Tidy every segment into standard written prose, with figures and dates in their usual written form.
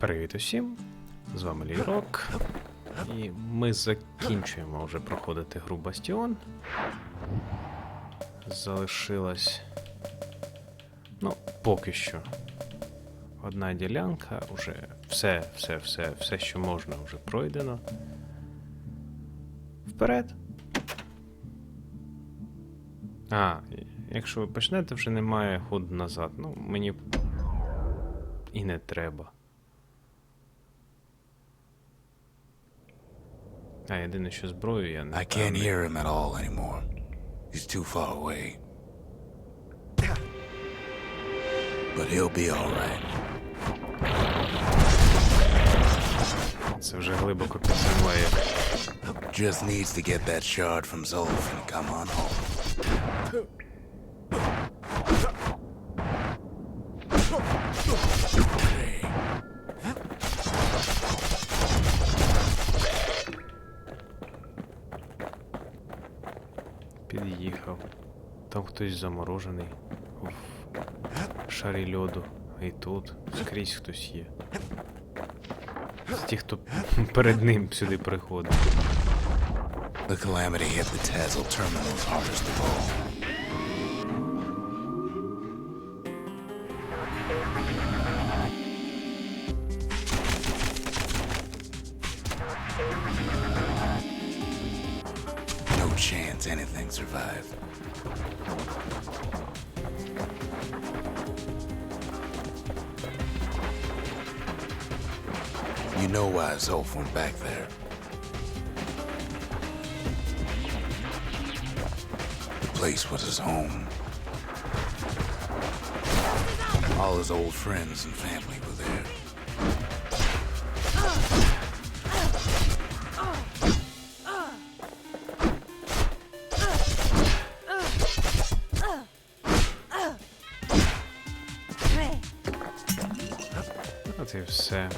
Привіт усім, з вами Лірок, і ми закінчуємо вже проходити гру Bastion. Залишилась, ну, поки що, одна ділянка, вже все, що можна, вже пройдено. Вперед! Якщо ви почнете, вже немає ходу назад, ну, мені і не треба. Єдине, що зброю я не... I can't hear him at all anymore. He's too far away. But he'll be all right. Це вже глибоко під землею. Just needs to get that shard from Zolf and come on home. Під'їхав. Там хтось заморожений в шарі льоду. І тут скрізь хтось є. З тих, хто перед ним сюди приходить. The calamity hit the Tazal terminals hardest of all. No chance anything survived. You know why Zolf went back there. The place was his home. All his old friends and family were there. От і все.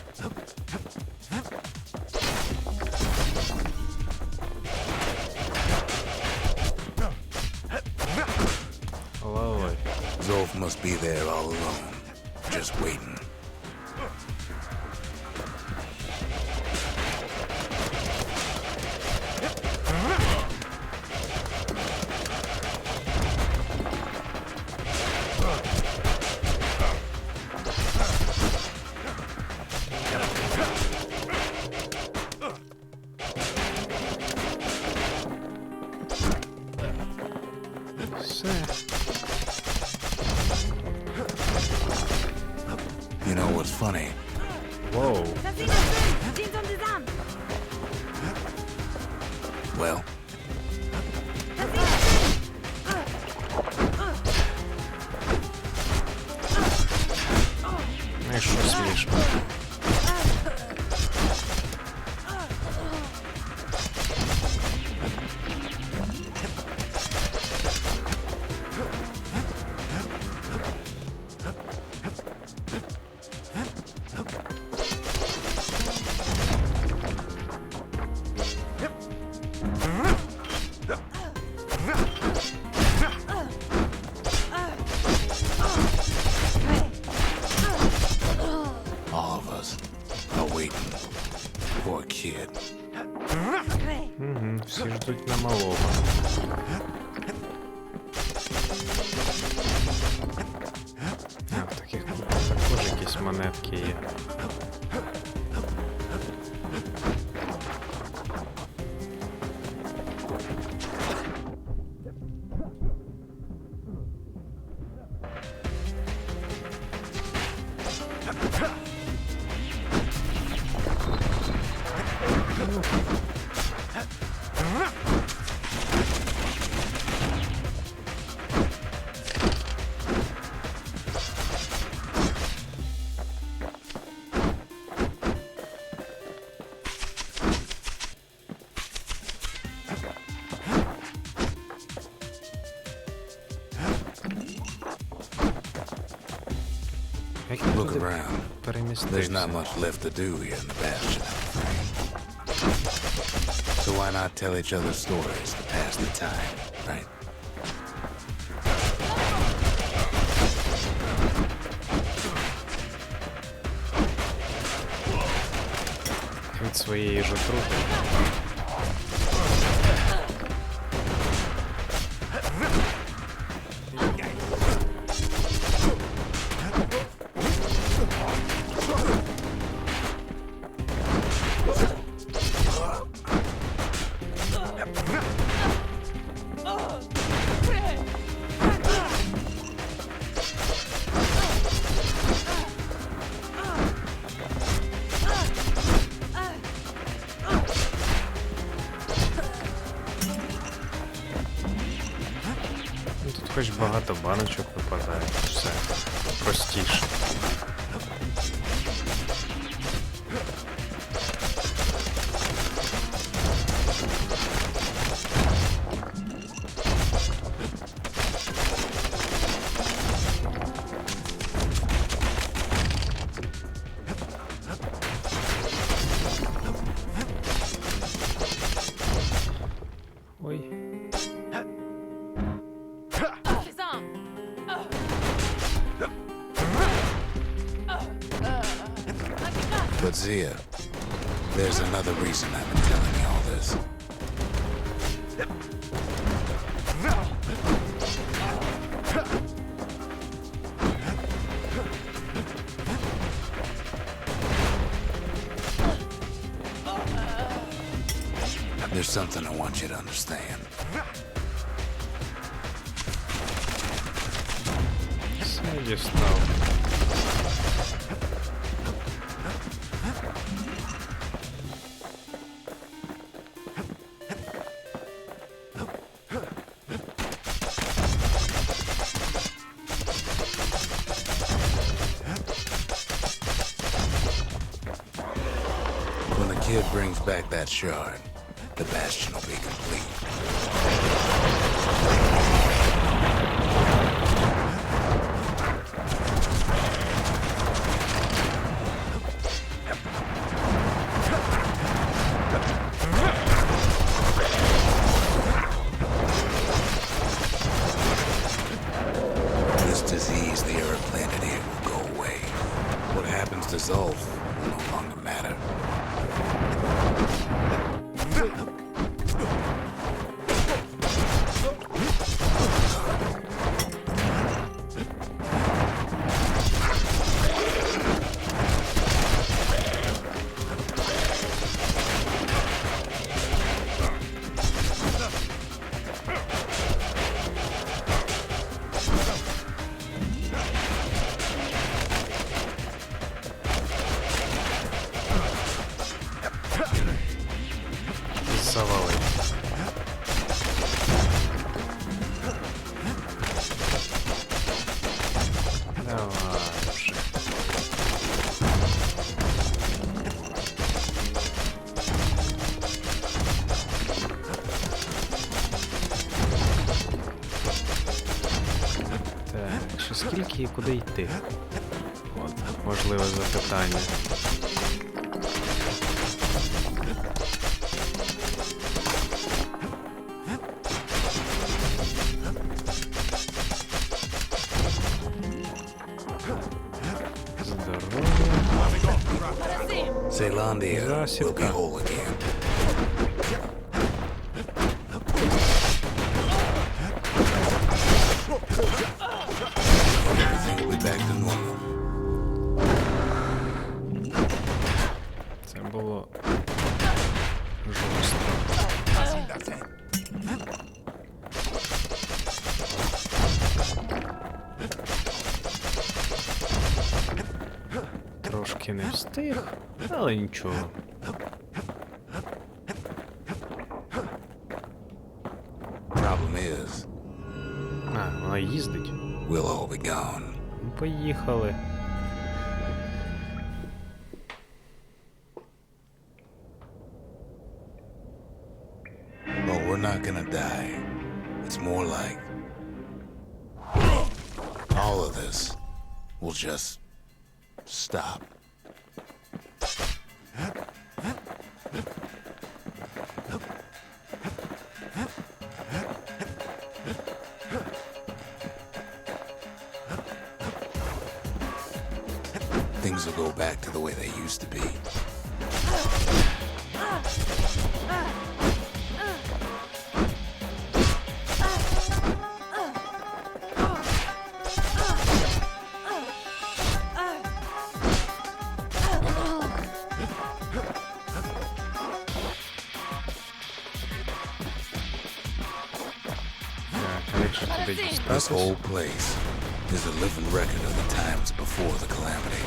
Ловой. Zolf must be there all alone, just waiting. Все. You know what's funny? Воу. Well, Ну, що смішно. all of us are waiting for a kid. Угу, всі ждуть на малого. В таких також якісь монетки є. Look around. There's not Перемістився. much left to do here in the Bastion, I'm afraid. So why not tell each other stories to pass the time, right? своєї ж отрути. Хоч багато баночок випадає, все простіше. Ой. But Zia, there's another reason I've been telling you all this. There's something I want you to understand. Все дістав. When the kid brings back that shard, the Bastion will be complete. This disease the Earth planted here will go away. What happens to Zulf will no longer matter. Завалив. Давай вже. Так, ще скільки і куди йти? От, можливе запитання. Zealandia will be whole again. Everything will be back to normal. Це було жорстко. Трошки не встиг, але нічого. Problem is, А, вона їздить. we'll all be gone. Ну, поїхали. But we're not gonna die. It's more like all of this will just stop. Things will go back to the way they used to be. This whole place is a living record of the times before the calamity.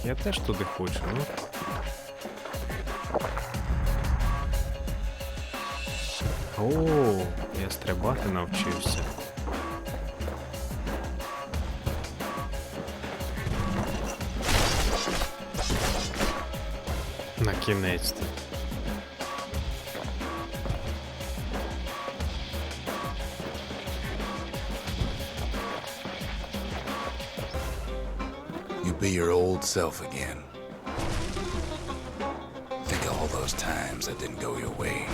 Я теж туди хочу, ну. О, я стрибати навчився. Накінець-то. You be your old self again. Think of all those times that didn't go your way.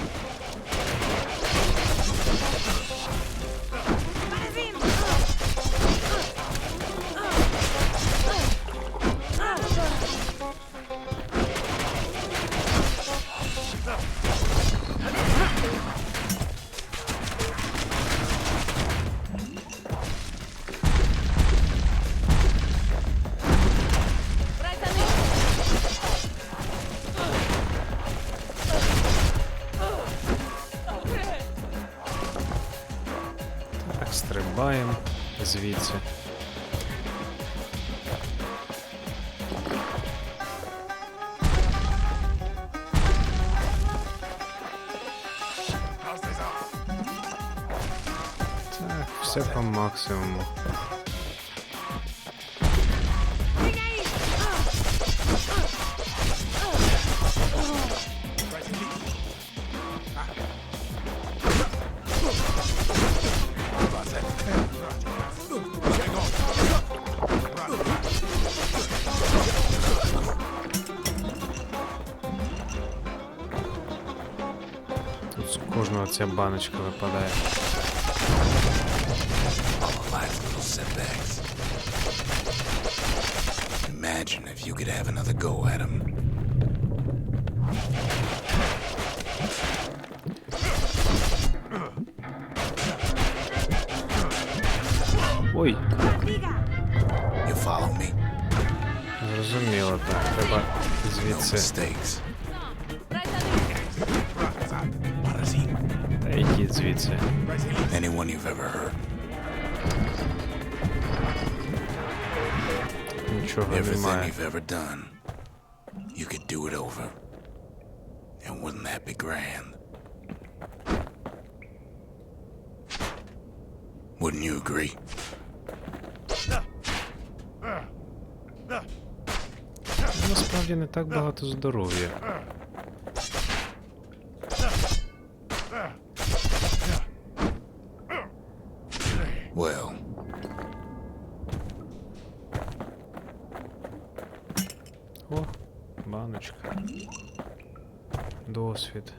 Стрибаємо звідси. Так, все по максимуму. Тут з кожного ця баночка випадає. All life's little setbacks. Imagine if you could have another go at them. Ой, You follow me? зрозуміло, так, треба No звідси. mistakes. Та йдіть звідси. Anyone you've ever hurt. Нічого Everything немає. you've ever done. You could do it over. And wouldn't that be grand? Wouldn't you agree? Насправді не так багато здоров'я. Well, О, баночка. Досвід.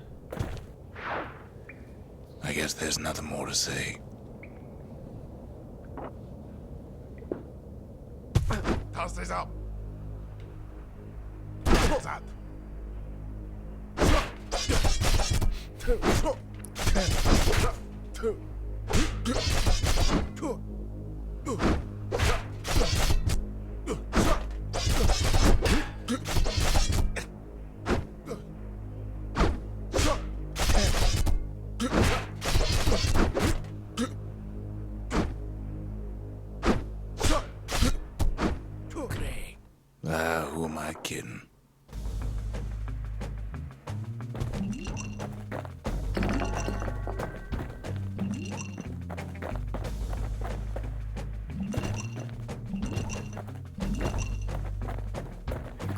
I guess there's nothing more to say. Toss this up. That. Who am I kidding?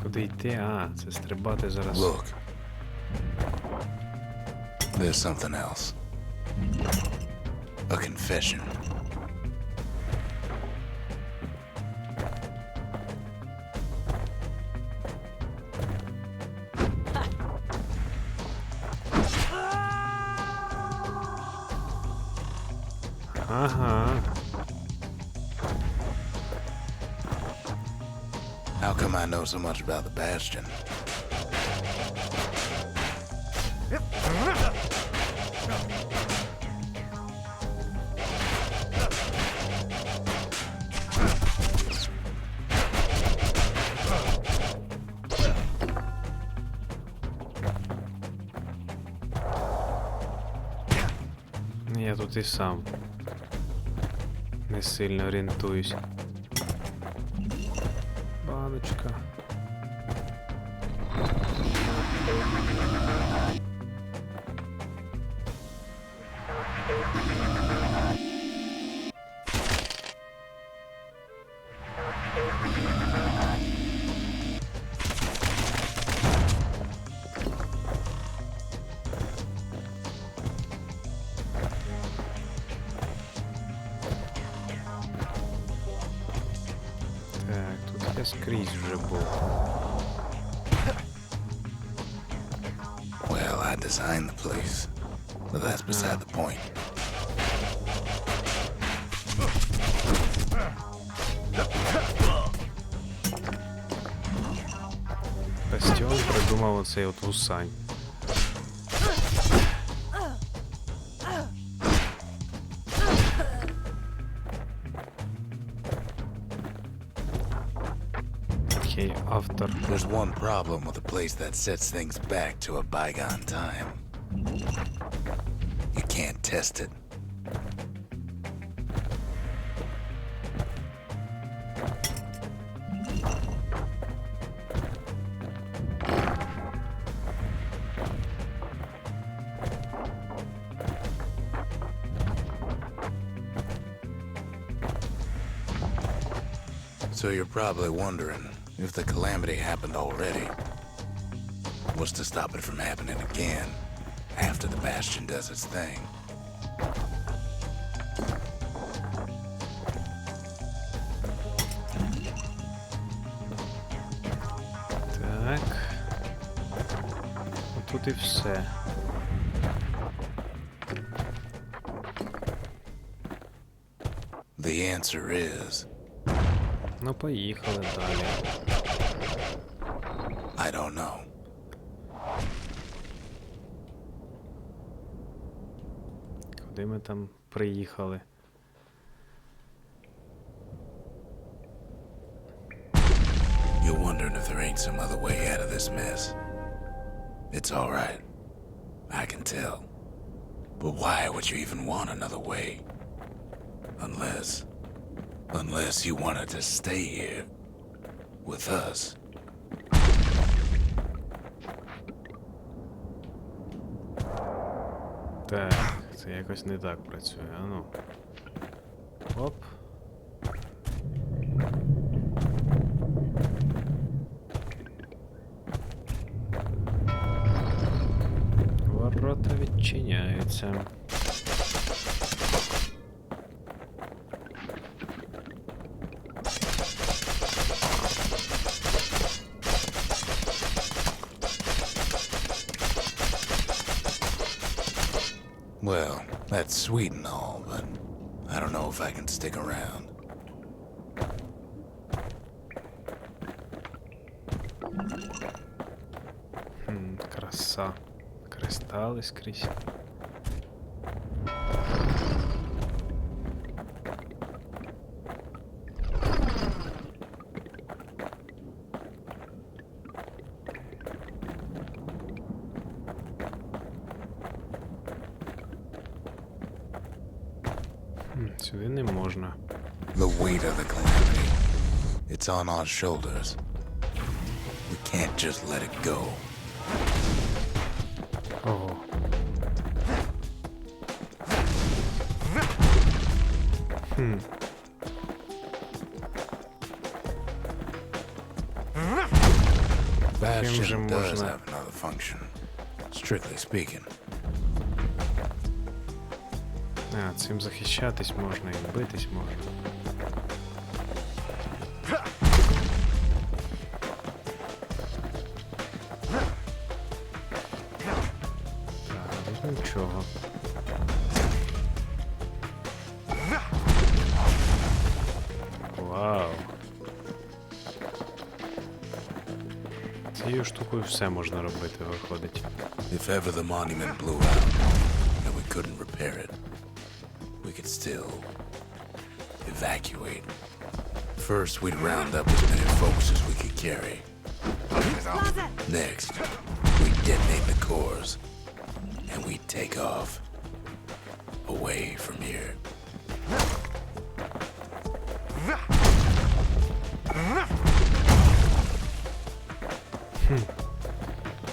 Куди йти? А, це стрибати зараз. Look. There's something else. A confession. Ага. How come I know so much about the Bastion? Я тут і сам не сильно орієнтуюсь. Баночка. Так, тут я скрізь вже був. Well, I designed the place, but that's beside the point. Бастіон придумав оцей от гусань. Окей, автор. There's one problem with a place that sets things back to a bygone time. You can't test it. So you're probably wondering if the calamity happened already. What's to stop it from happening again after the Bastion does its thing? Так. Тут і все. The answer is, Ну, поїхали далі. I don't know. Куди ми там приїхали? You're wondering if there ain't some other way out of this mess. It's all right. I can tell. But why would you even want another way? Unless you wanted to stay here with us. Так, це якось не так працює. А ну. Оп. Ворота відчиняються. Well, that's sweet and all, but I don't know if I can stick around. Краса. Кристали скрізь. Сюди не можна. The weight of the calamity. It's on our shoulders. We can't just let it go. Ого. Bastion does можно- have another function, strictly speaking. А, цим захищатись можна і битись можна. Так, тут нічого. Вау. Цією штукою все можна робити, виходить. If ever the monument blew out and we couldn't repair it, we could still evacuate. First, we'd round up as many folks as we could carry. Hostiles out. Next, we'd detonate the cores and we'd take off away from here.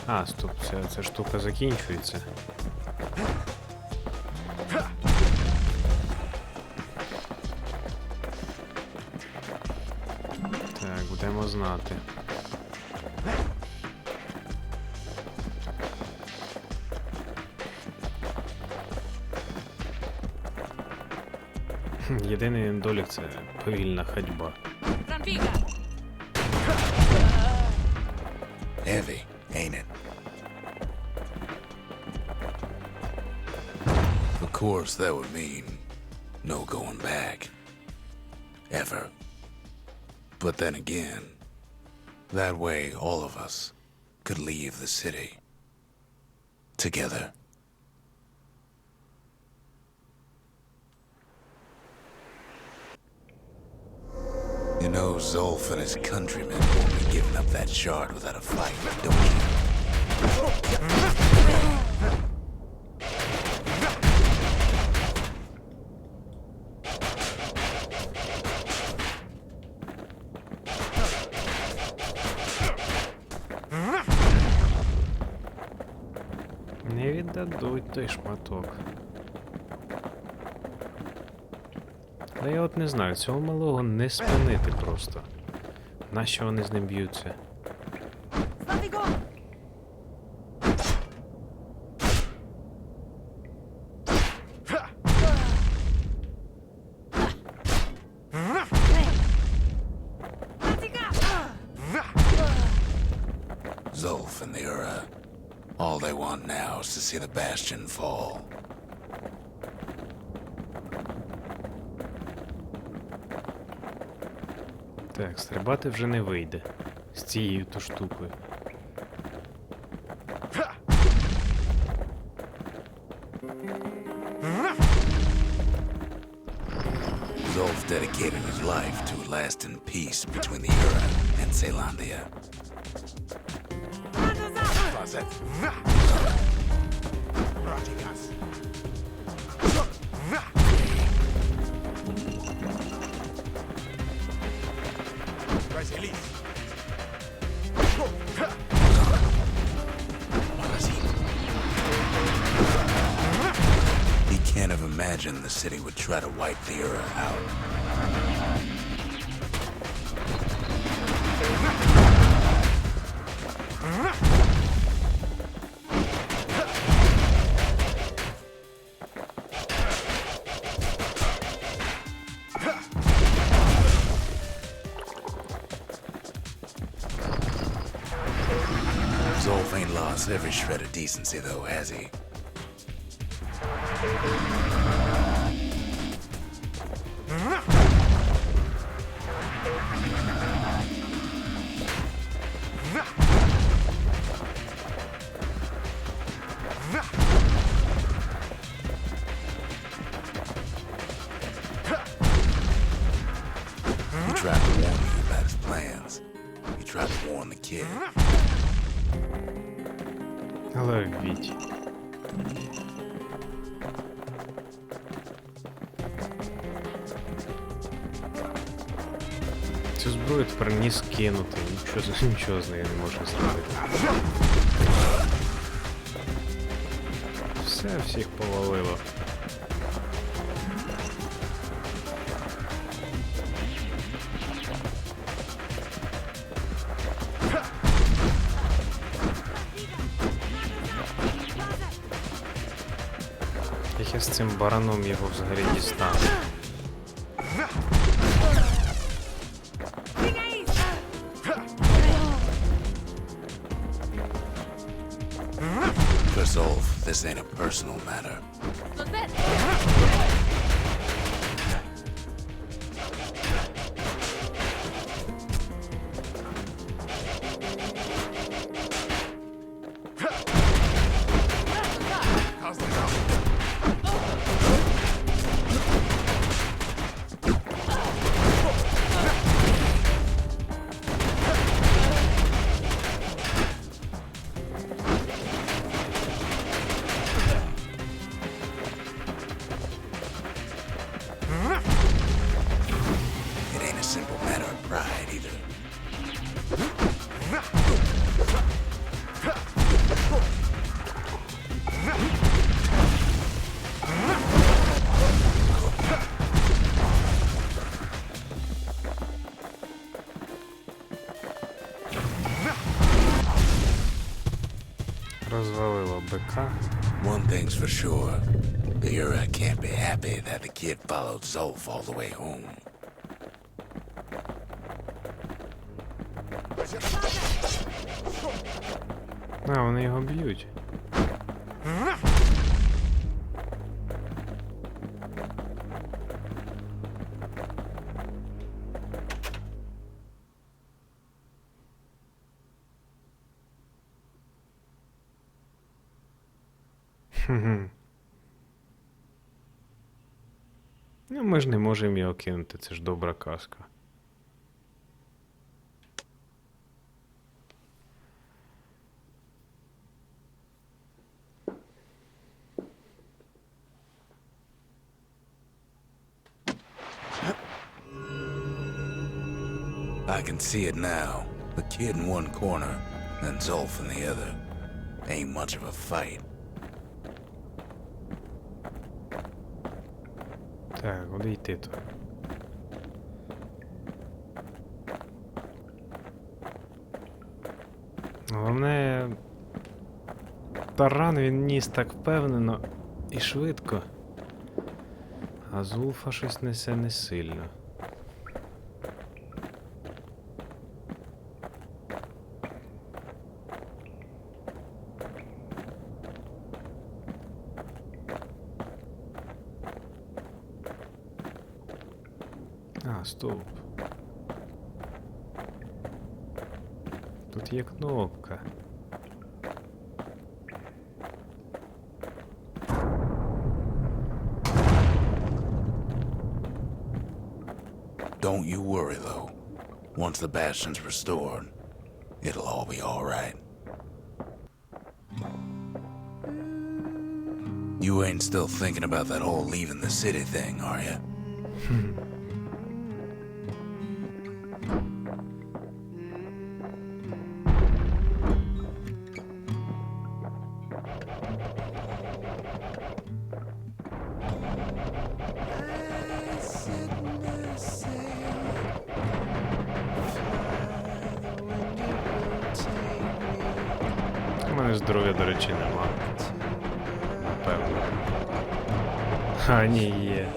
А, стоп, ця штука закінчується. Так, будемо знати. Єдиний недолік — це повільна ходьба. Heavy, ain't it? Of course, that would mean no going back. Ever. But then again, that way all of us could leave the city. Together. You know, Zolf and his countrymen won't be giving up that shard without a fight, don't you? Не віддадуть той шматок. Але я от не знаю, цього малого не спинити просто. Нащо вони з ним б'ються? Zolf and the Ura. All they want now is to see the Bastion fall. Так, стрибати вже не вийде. З цією то штукою. Zolf dedicated his life to a lasting peace between the Ura and Zealandia. Closet. Ratigas. Brasilis. He can't have imagined the city would try to wipe the Ura out. Zolf ain't lost every shred of decency, though, has he? He tried to warn you about his plans. He tried to warn the kid. Але віть. Цю зброю тепер ні скинути, нічого з нею не можна зробити. Все, всіх повалило. Як я з цим бараном його взагалі дістану? Resolve, this ain't a personal matter. It ain't a simple matter of pride either. Розвалило бика. One thing's for sure. The Ura can't be happy that the kid followed Zolf all the way home. А, вони його б'ють. Хм. Ну, ми ж не можемо його кинути, це ж добра казка. I can see it now. The kid in one corner, and Zolf in the other. Ain't much of a fight. Так, куди йти то? Головне, таран він ніс так впевнено і швидко. А Зулфа щось несе не сильно. А, стоп. Тут є кнопка. Don't you worry, though. Once the Bastion's restored, it'll all be all right. You ain't still thinking about that whole leaving the city thing, are you? У мене здоров'я, до речі, нема. Напевно. А, ні, є.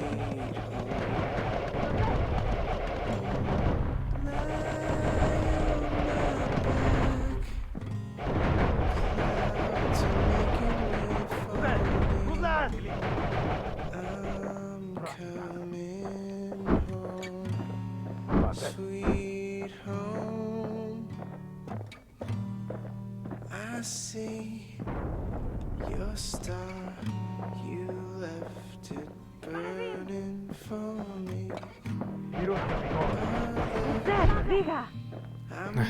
Sweet home, I see your star. You left it burning for me.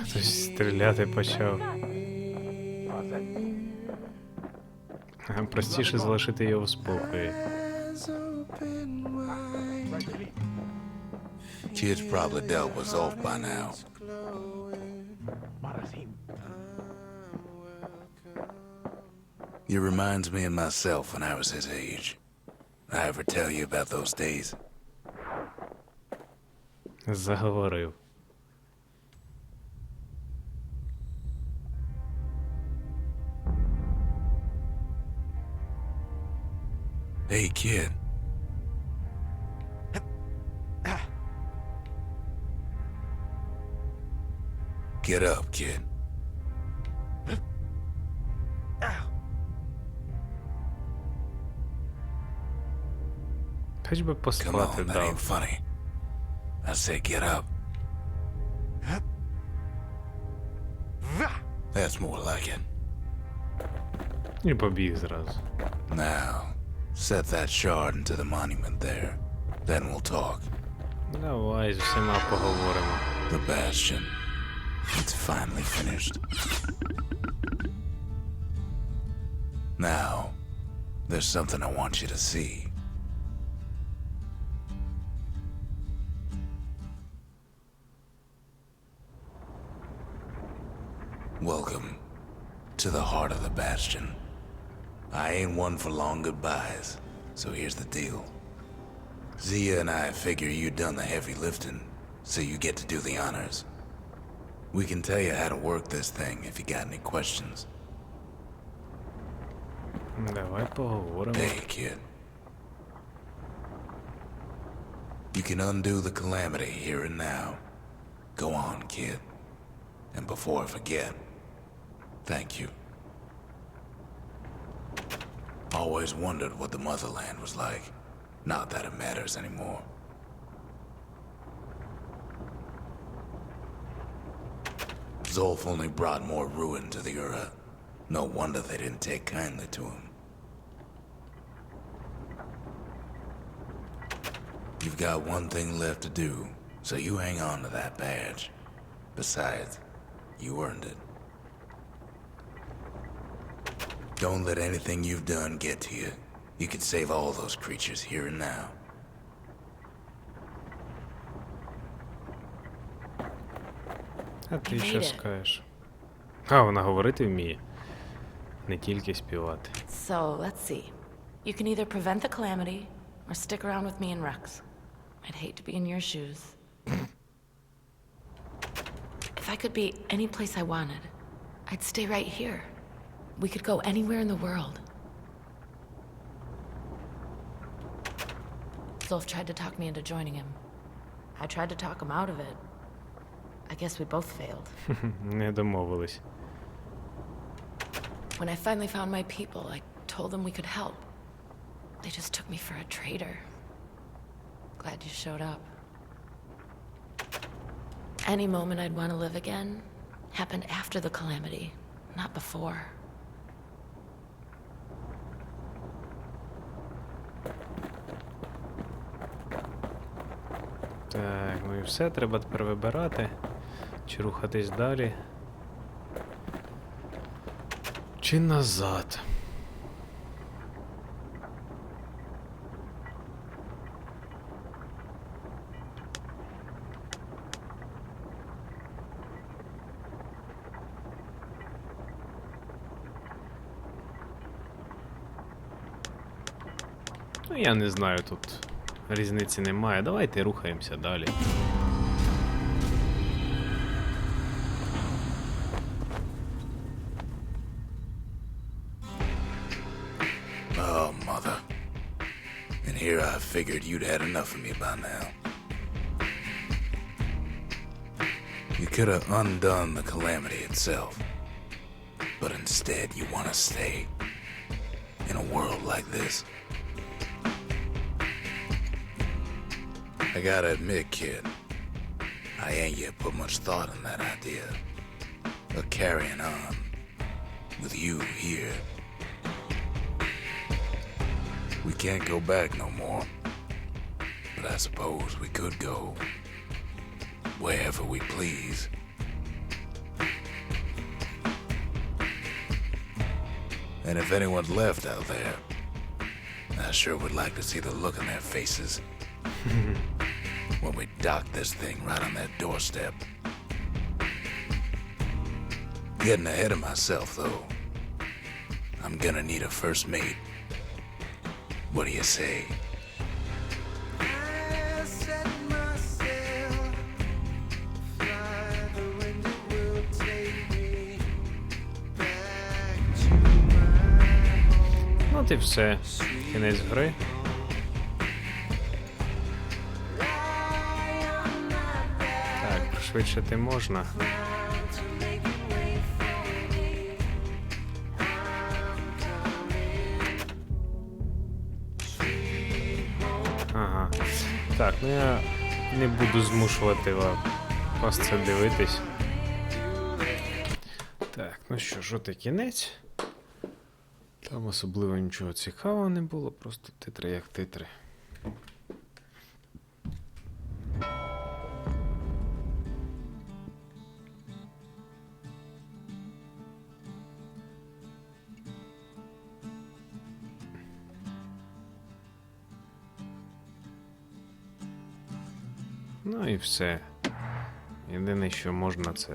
Хтось стріляти почав. Простіше залишити його в спокої. Eyes open wide, Kid's probably dealt with Zolf by now. glowing. He reminds me of myself when I was his age. I ever tell you about those days? Заговорив. Hey, kid. Get up, kid. Хоч би Come поспати on, that дав. ain't funny. I said get up. That's more like it. І побіг зразу. Now, set that shard into the monument there. Then we'll talk. Давай з усіма поговоримо. The Bastion. It's finally finished. Now, there's something I want you to see. Welcome to the heart of the Bastion. I ain't one for long goodbyes, so here's the deal. Zia and I figure you done the heavy lifting, so you get to do the honors. We can tell you how to work this thing if you got any questions. Давай поговоримо. Hey, kid. You can undo the calamity here and now. Go on, kid. And before I forget, thank you. Always wondered what the motherland was like. Not that it matters anymore. Zolf only brought more ruin to the Ura. No wonder they didn't take kindly to him. You've got one thing left to do, so you hang on to that badge. Besides, you earned it. Don't let anything you've done get to you. You can save all those creatures here and now. А ти You що made it. скажеш? А, вона говорити вміє. Не тільки співати. So, let's see. You can either prevent the calamity, or stick around with me and Rex. I'd hate to be in your shoes. If I could be any place I wanted, I'd stay right here. We could go anywhere in the world. Zolf tried to talk me into joining him. I tried to talk him out of it. I guess we both failed. Не домовились. When I finally found my people, I told them we could help. They just took me for a traitor. Glad you showed up. Any moment I'd want to live again happened after the calamity, not before. Так, ну і все, треба тепер вибирати. Чи рухатись далі. Чи назад. Ну, я не знаю, тут різниці немає. Давайте рухаємося далі. Oh, mother. And here I figured you'd had enough of me by now. You could have undone the calamity itself. But instead you want to stay in a world like this. I gotta admit, kid, I ain't yet put much thought in that idea of carrying on with you here. We can't go back no more, but I suppose we could go wherever we please. And if anyone's left out there, I sure would like to see the look on their faces when we dock this thing right on that doorstep. Getting ahead of myself, though. I'm gonna need a first mate. What do you say? I set myself fly, the wind it will take me back to my home. Ну От і все. Кінець гри. Так, пришвидшити можна. Ага. Так, ну я не буду змушувати вас це дивитись. Так, ну що ж, от і кінець. Там особливо нічого цікавого не було, просто титри як титри. Ну і все. Єдине, що можна, це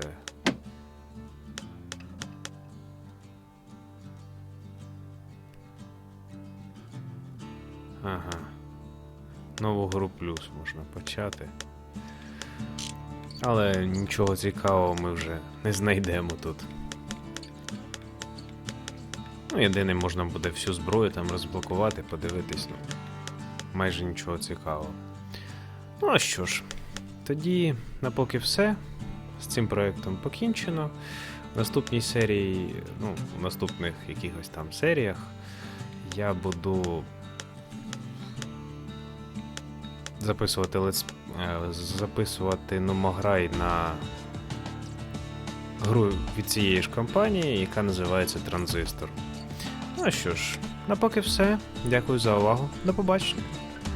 ага. Нову гру плюс можна почати. Але нічого цікавого ми вже не знайдемо тут. Ну, єдине, можна буде всю зброю там розблокувати, подивитись, ну, майже нічого цікавого. Ну, а що ж, тоді на поки все. З цим проєктом покінчено. В наступній серії, ну, в наступних якихось там серіях я буду записувати номограй на гру від цієї ж компанії, яка називається Транзистор. Ну а що ж, на поки все. Дякую за увагу. До побачення.